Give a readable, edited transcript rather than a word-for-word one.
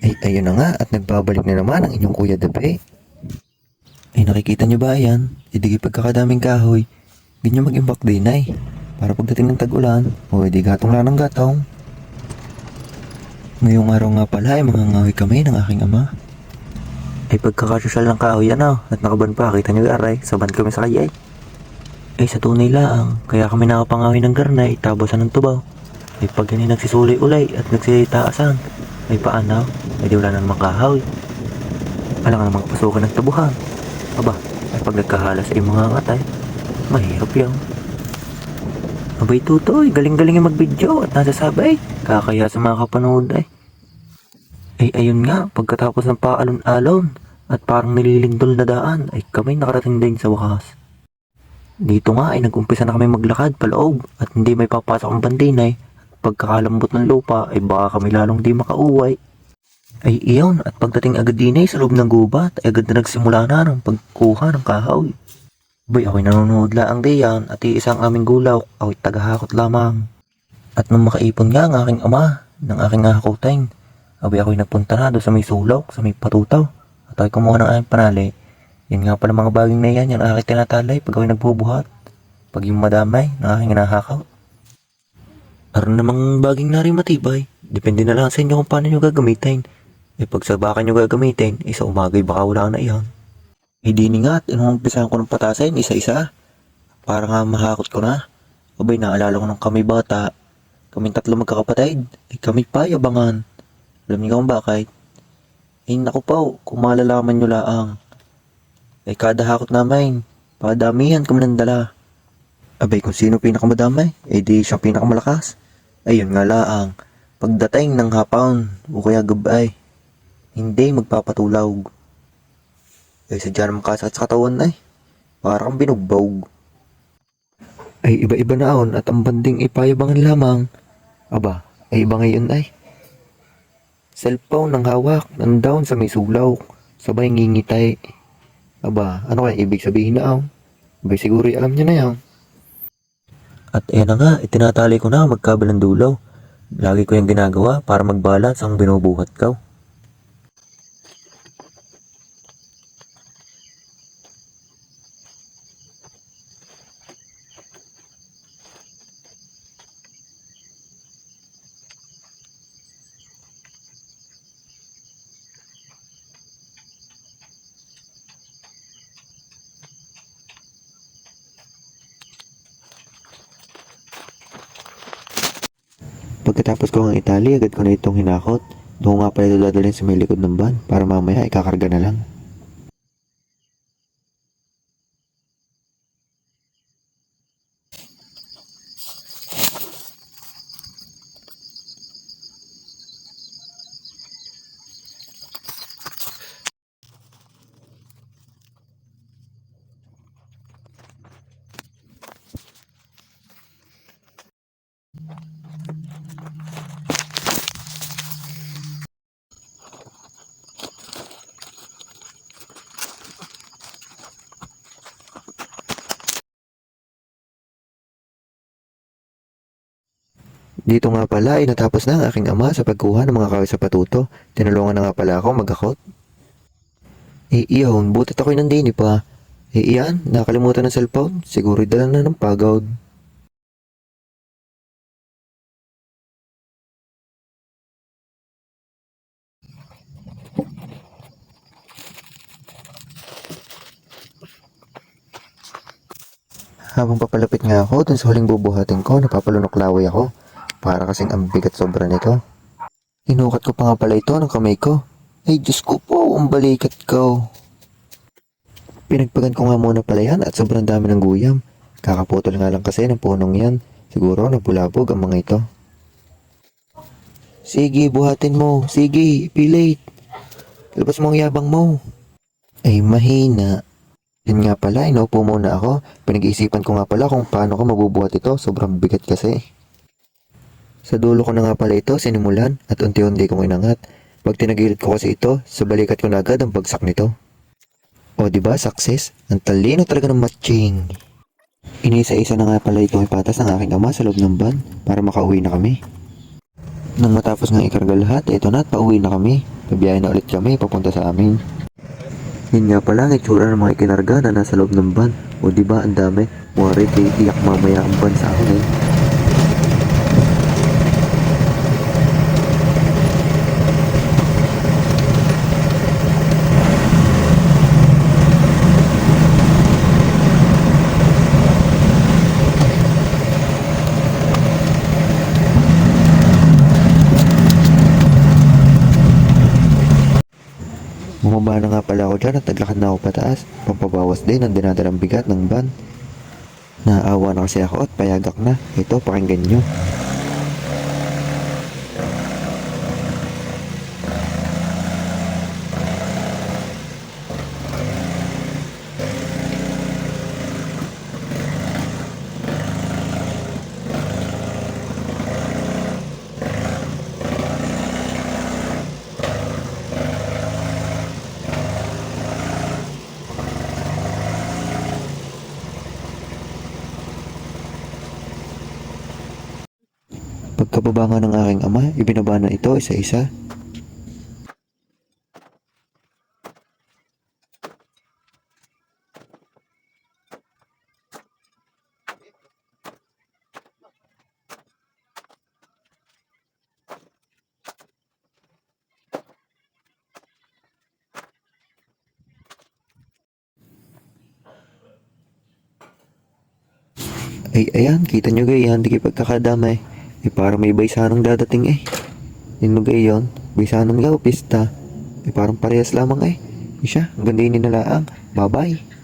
Ay, ayun na nga at nagbabalik na naman ang inyong Kuya Dabe. Ay, nakikita nyo ba yan? Hindi pagkakadaming kahoy. Ganyan mag-imbak din ay. Para pagdating ng tag-ulan, o hindi gatong lang ng gatong. Ngayong araw nga pala ay mangangahoy kami ng aking ama. Ay pagkakasosyal ng kahoy ano, at nakaban pa, kita nyo aray, saban kami sa kayay. Ay sa tunay laang, kaya kami nakapangahoy ng garnay, tabasan ng tubaw. Ay pag ganyan nagsisuli ulay at nagsitaasan, ay paanaw, ay di wala na namang kahoy. Alam nga namang pasukan ng tabuhan. Aba, ay pag nagkahala sa mga ngatay, mahirap yan. Abay tutoy, galing-galing yung mag-video at nasasabay, kakaya sa mga kapanood ay. Ay ayun nga, pagkatapos ng paalon-alon at parang nililindol na daan, ay kami nakarating din sa wakas. Dito nga ay nag-umpisa na kami maglakad paloob at hindi may papasok ang bandinay. Pagkakalambot ng lupa ay baka kami lalong di makauwi. Ay iyon at pagdating agad din ay sa loob ng gubat ay agad na nagsimula na ng pagkuha ng kahoy. Bay ako'y nanonood laang diyan at iisang aming gulaw ako'y tagahakot lamang. At nung makaipon nga ang aking ama ng aking hahakutin, abay ako'y nagpunta na doon sa may sulok, sa may patutaw at ako'y kumuha ng aking panali. Yan nga pala mga baging na yan, yung aking tinatalay pag ako'y nagbubuhat. Pag yung madamay ng aking hinahakaw. Aron namang baging na rin matibay. Depende na lang sa inyo kung paano nyo gagamitin. E pag sa baka nyo gagamitin, sa umagay baka wala na iyan. E di ni nga at inong umpisahan ko ng patasin isa-isa. Para nga mahakot ko na. Abay naalala ko nung kami bata. Kaming tatlo magkakapatid. Kami pa yabangan. Alam niyo kung bakit? Naku po, kung malalaman nyo laang. Kada hakot namin, padamihan kami ng dala. Abay kung sino pinakamadamay, di siyang pinakamalakas. Ayun nga laang, pagdating ng hapon o kaya gabay, hindi magpapatulaw. Sadya naman kasat sa katawan ay, parang binugbog. Ay iba-iba naon at ang banding ipayabangan lamang. Aba, ay iba ngayon ay. Cellphone ng hawak, nandown sa may sulaw, sabay ngingitay. Aba, ano kaya ibig sabihin na ang? Abay siguro alam niya na yan. At ayan na nga, itinatali ko na magkabilang dulo. Lagi ko yung ginagawa para mag-balance ang binubuhat ko. Pagkatapos ko ang itali, agad ko na itong hinakot. Doon nga pala ito dadalhin sa may likod ng van para mamaya ikakarga na lang. Dito nga pala ay natapos na ang aking ama sa pagkuha ng mga kahoy sa patuto. Tinulungan na nga pala ako magakot. Iyon, butit ako'y nandini pa. Iyan, nakalimutan ng cellphone. Siguro dala na ng pagod. Habang papalapit nga ako dun sa huling bubuhatin ko, napapalunok laway ako. Para kasing ang bigat sobra nito. Inukat ko pa nga pala ito ng kamay ko. Ay Diyos ko po, ang balikat ko. Pinagpagan ko nga muna pala yan at sobrang dami ng guyam. Kakaputol nga lang kasi ng punong yan. Siguro nabulabog ang mga ito. Sige, buhatin mo. Sige, pilit. Labas mo ang yabang mo. Ay mahina. Yun nga pala, inaupo muna ako. Pinag-iisipan ko nga pala kung paano ko mabubuhat ito. Sobrang bigat kasi. Sa dulo ko na nga pala ito sinimulan at unti-unti kong inangat. Pag tinagilid ko kasi ito, sa balikat ko na agad ang bagsak nito. O diba, success? Ang talino talaga ng matching. Inisa-isa na nga pala itong ipatas ng aking ama sa loob ng van para makauwi na kami. Nang matapos nga ikarga lahat, ito na at pauwi na kami. Nabiyahe na ulit kami papunta sa amin. Yun nga pala ang itsura ng mga ikinarga na nasa loob ng van. O diba ang dami? Muwari kay iyak mamaya ang van sa akin eh. Bumaba na nga pala ako dyan at naglakad na ako pataas. Pampabawas din ang dinadalang bigat ng van. Naawa na kasi ako at payagak na. Ito, pakinggan nyo. Pagkababa nga ng aking ama, ibinaba na ito isa-isa. Ay, ayan, kita nyo gayan, di kayo pagkakadamay. Parang may baysanong dadating eh. Yun mo gayon, baysanon nga o pista. Parang parehas lamang eh. Siya, ang ganda yun nilalaang. Bye-bye.